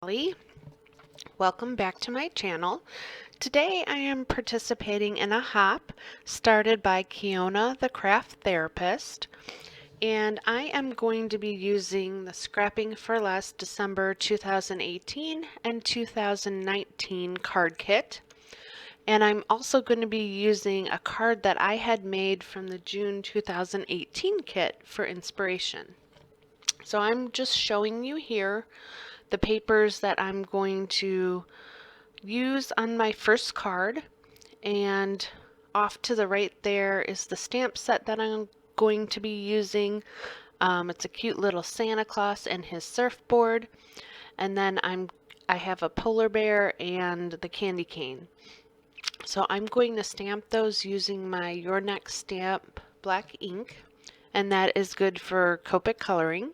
Sally. Welcome back to my channel. Today I am participating in a hop started by Kiona the Craft Therapist, and I am going to be using the Scrapping for Less December 2018 and 2019 card kit. And I'm also going to be using a card that I had made from the June 2018 kit for inspiration. So I'm just showing you here the papers that I'm going to use on my first card, and off to the right there is the stamp set that I'm going to be using. It's a cute little Santa Claus and his surfboard, and then I have a polar bear and the candy cane. So I'm going to stamp those using my Your Next Stamp black ink, and that is good for Copic coloring.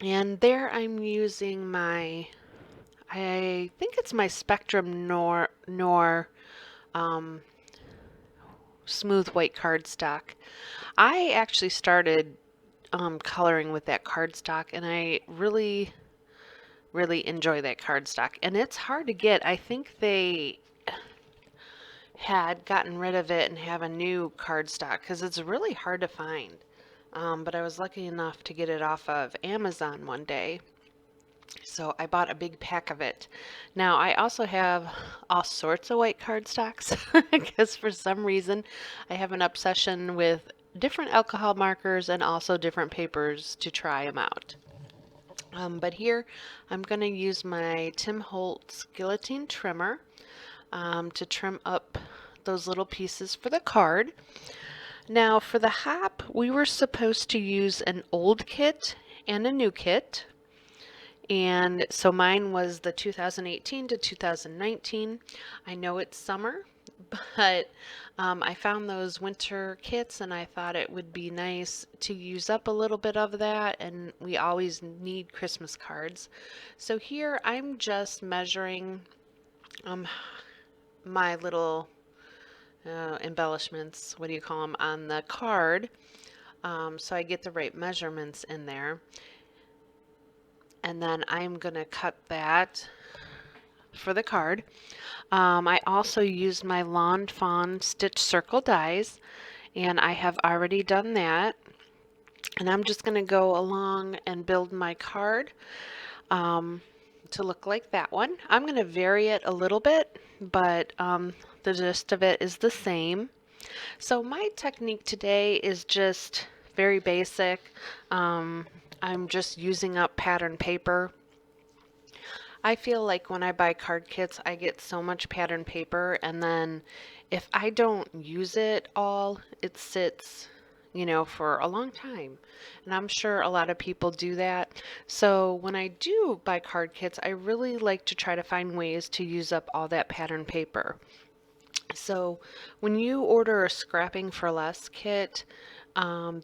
And there I'm using my, I think it's my Spectrum Nor smooth white cardstock. I actually started coloring with that cardstock, and I really enjoy that cardstock. And it's hard to get. I think they had gotten rid of it and have a new cardstock because it's really hard to find. But I was lucky enough to get it off of Amazon one day. So I bought a big pack of it. Now I also have all sorts of white cardstocks because for some reason I have an obsession with different alcohol markers and also different papers to try them out. But here I'm going to use my Tim Holtz guillotine trimmer to trim up those little pieces for the card. Now for the hop, we were supposed to use an old kit and a new kit. And so mine was the 2018 to 2019. I know it's summer, but I found those winter kits and I thought it would be nice to use up a little bit of that, and we always need Christmas cards. So here I'm just measuring my little embellishments, what do you call them, on the card, so I get the right measurements in there. And then I'm going to cut that for the card. I also used my Lawn Fawn Stitch Circle dies, and I have already done that. And I'm just going to go along and build my card to look like that one. I'm going to vary it a little bit, but the gist of it is the same. So my technique today is just very basic. I'm just using up pattern paper. I feel like when I buy card kits, I get so much pattern paper, and then if I don't use it all, it sits, for a long time. And I'm sure a lot of people do that. So when I do buy card kits, I really like to try to find ways to use up all that pattern paper. So when you order a Scrapping for Less kit,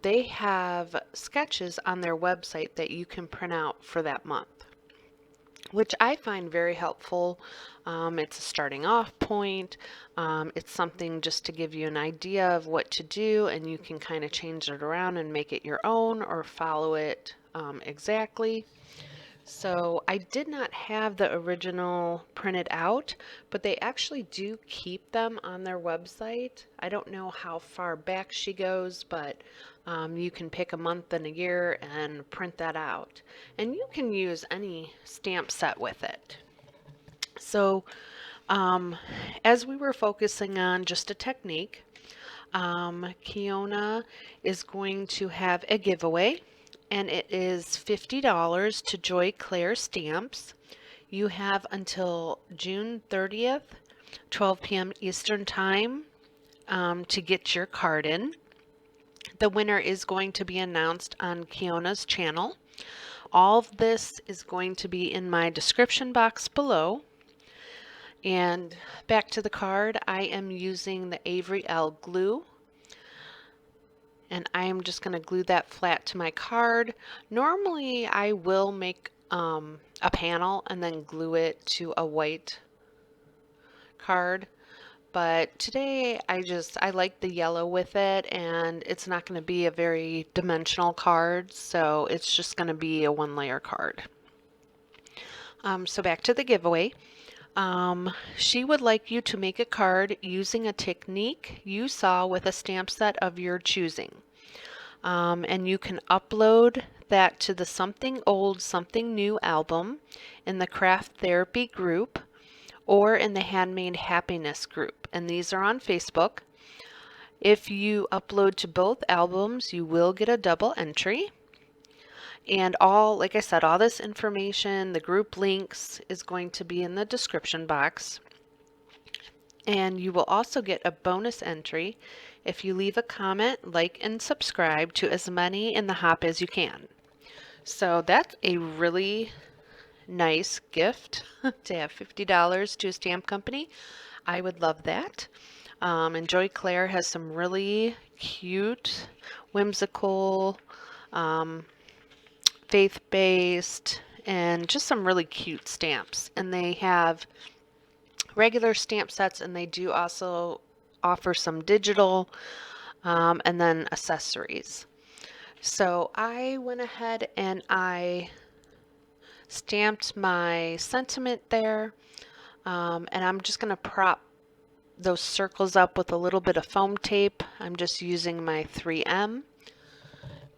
they have sketches on their website that you can print out for that month, which I find very helpful. It's a starting off point. It's something just to give you an idea of what to do, and you can kind of change it around and make it your own or follow it exactly. So I did not have the original printed out, but they actually do keep them on their website. I don't know how far back she goes, but you can pick a month and a year and print that out. And you can use any stamp set with it. So as we were focusing on just a technique, Kiona is going to have a giveaway, and it is $50 to Joy Claire Stamps. You have until June 30th, 12 p.m. Eastern Time, to get your card in. The winner is going to be announced on Kiona's channel. All of this is going to be in my description box below. And back to the card, I am using the Avery L glue. And I am just going to glue that flat to my card. Normally I will make a panel and then glue it to a white card, but today I like the yellow with it, and it's not going to be a very dimensional card, so it's just going to be a one layer card. So back to the giveaway. She would like you to make a card using a technique you saw with a stamp set of your choosing. And you can upload that to the Something Old, Something New album in the Krafttherapy group or in the Handmade Happiness group. And these are on Facebook. If you upload to both albums, you will get a double entry. And like I said, all this information, the group links, is going to be in the description box. And you will also get a bonus entry if you leave a comment, like, and subscribe to as many in the hop as you can. So that's a really nice gift to have $50 to a stamp company. I would love that. And Joy Claire has some really cute, whimsical, faith-based, and just some really cute stamps. And they have regular stamp sets, and they do also offer some digital and then accessories. So I went ahead and I stamped my sentiment there, and I'm just going to prop those circles up with a little bit of foam tape. I'm just using my 3M.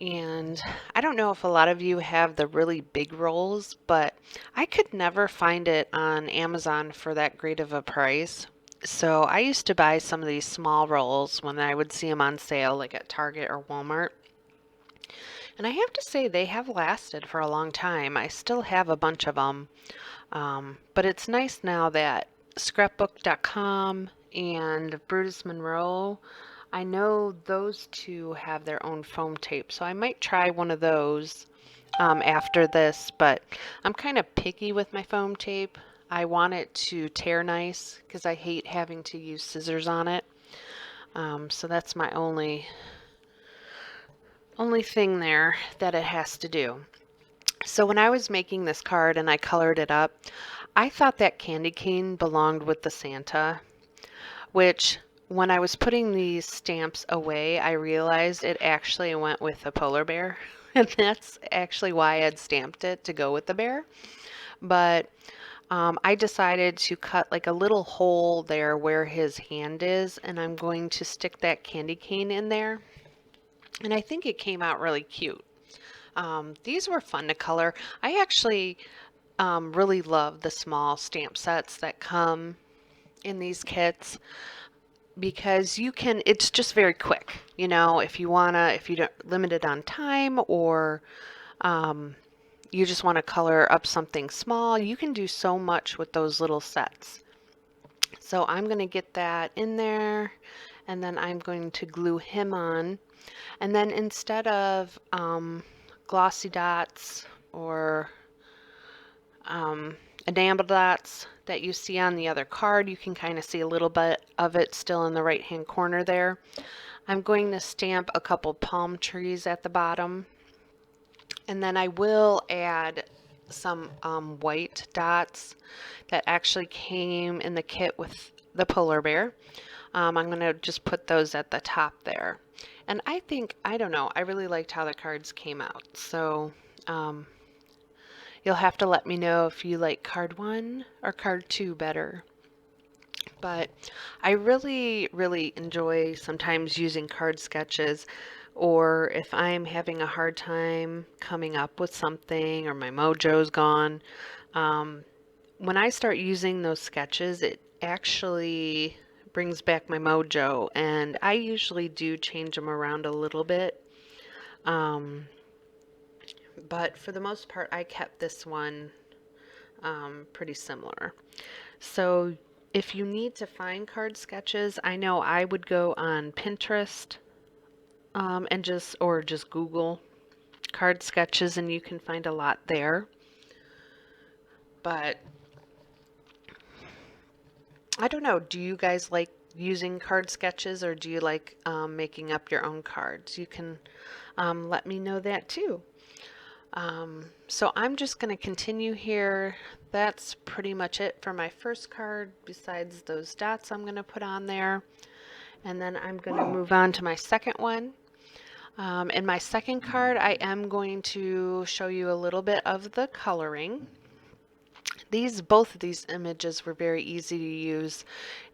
And I don't know if a lot of you have the really big rolls, but I could never find it on Amazon for that great of a price. So I used to buy some of these small rolls when I would see them on sale, like at Target or Walmart. And I have to say they have lasted for a long time. I still have a bunch of them. But it's nice now that scrapbook.com and Brutus Monroe, I know those two have their own foam tape, so I might try one of those after this, but I'm kind of picky with my foam tape. I want it to tear nice because I hate having to use scissors on it. So that's my only thing there that it has to do. So when I was making this card and I colored it up, I thought that candy cane belonged with the Santa, which when I was putting these stamps away, I realized it actually went with a polar bear. And that's actually why I had stamped it to go with the bear. But I decided to cut like a little hole there where his hand is, and I'm going to stick that candy cane in there. And I think it came out really cute. These were fun to color. I actually really love the small stamp sets that come in these kits because it's just very quick. You know, if you don't limited on time, or you just want to color up something small, you can do so much with those little sets. So I'm going to get that in there, and then I'm going to glue him on. And then instead of glossy dots or enamel dots that you see on the other card, you can kind of see a little bit of it still in the right hand corner there. I'm going to stamp a couple palm trees at the bottom, and then I will add some white dots that actually came in the kit with the polar bear. I'm going to just put those at the top there. And I don't know, I really liked how the cards came out. So you'll have to let me know if you like card 1 or card 2 better. But I really, really enjoy sometimes using card sketches, or if I'm having a hard time coming up with something or my mojo's gone. When I start using those sketches, it actually brings back my mojo, and I usually do change them around a little bit. But for the most part, I kept this one pretty similar. So if you need to find card sketches, I know I would go on Pinterest and just Google card sketches, and you can find a lot there. But I don't know, do you guys like using card sketches, or do you like making up your own cards? You can let me know that too. So I'm just going to continue here. That's pretty much it for my first card, besides those dots I'm going to put on there. And then I'm going to move on to my second one. In my second card, I am going to show you a little bit of the coloring. Both of these images were very easy to use.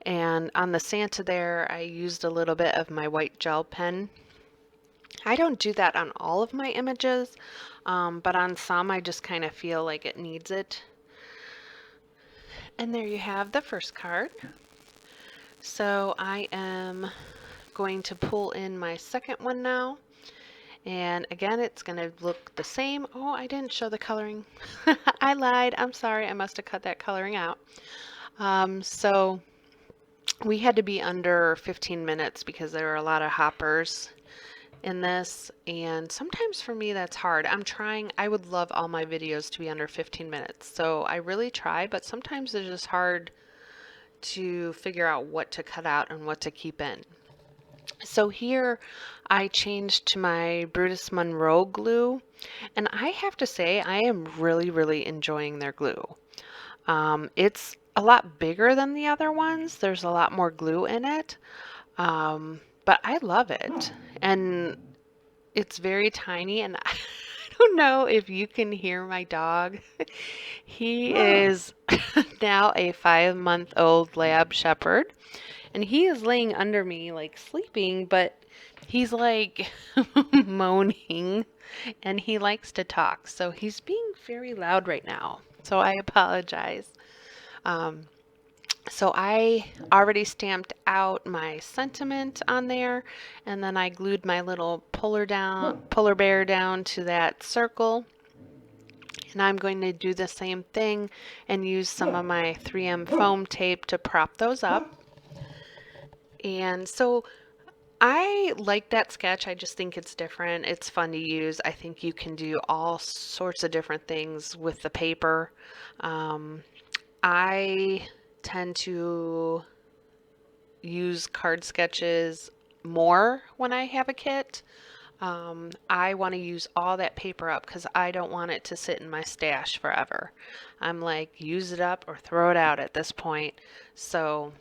And on the Santa there, I used a little bit of my white gel pen. I don't do that on all of my images, but on some I just kind of feel like it needs it. And there you have the first card. So I am going to pull in my second one now. And again, it's going to look the same. Oh, I didn't show the coloring. I lied. I'm sorry. I must have cut that coloring out. So we had to be under 15 minutes because there are a lot of hoppers in this, and sometimes for me that's hard. I would love all my videos to be under 15 minutes, so I really try, but sometimes it's just hard to figure out what to cut out and what to keep in. So here I changed to my Brutus Monroe glue, and I have to say I am really enjoying their glue. It's a lot bigger than the other ones. There's a lot more glue in it, but I love it. And it's very tiny, and I don't know if you can hear my dog. He is now a 5-month-old lab shepherd, and he is laying under me like sleeping, but he's like moaning, and he likes to talk. So he's being very loud right now. So I apologize. So I already stamped out my sentiment on there, and then I glued my little polar bear down to that circle. And I'm going to do the same thing and use some of my 3M foam tape to prop those up. And so I like that sketch. I just think it's different. It's fun to use. I think you can do all sorts of different things with the paper. I tend to use card sketches more when I have a kit. I want to use all that paper up because I don't want it to sit in my stash forever. I'm like, use it up or throw it out at this point. So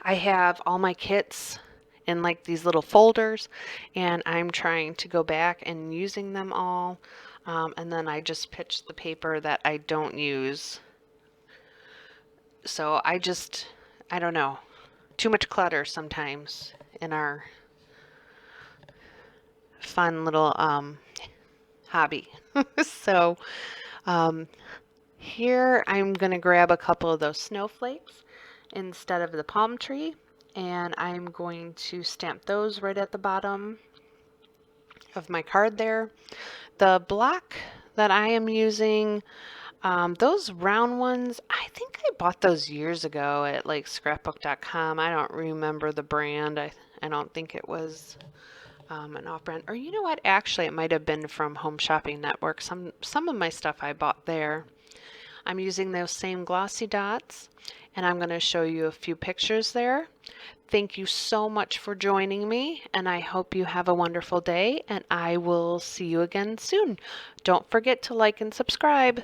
I have all my kits in like these little folders, and I'm trying to go back and using them all. And then I just pitch the paper that I don't use. So I don't know, too much clutter sometimes in our fun little hobby. So here I'm going to grab a couple of those snowflakes instead of the palm tree, and I'm going to stamp those right at the bottom of my card there. The block that I am using, those round ones, I think I bought those years ago at like scrapbook.com. I don't remember the brand. I don't think it was an off-brand. Or you know what? Actually, it might have been from Home Shopping Network. Some of my stuff I bought there. I'm using those same glossy dots, and I'm going to show you a few pictures there. Thank you so much for joining me, and I hope you have a wonderful day, and I will see you again soon. Don't forget to like and subscribe.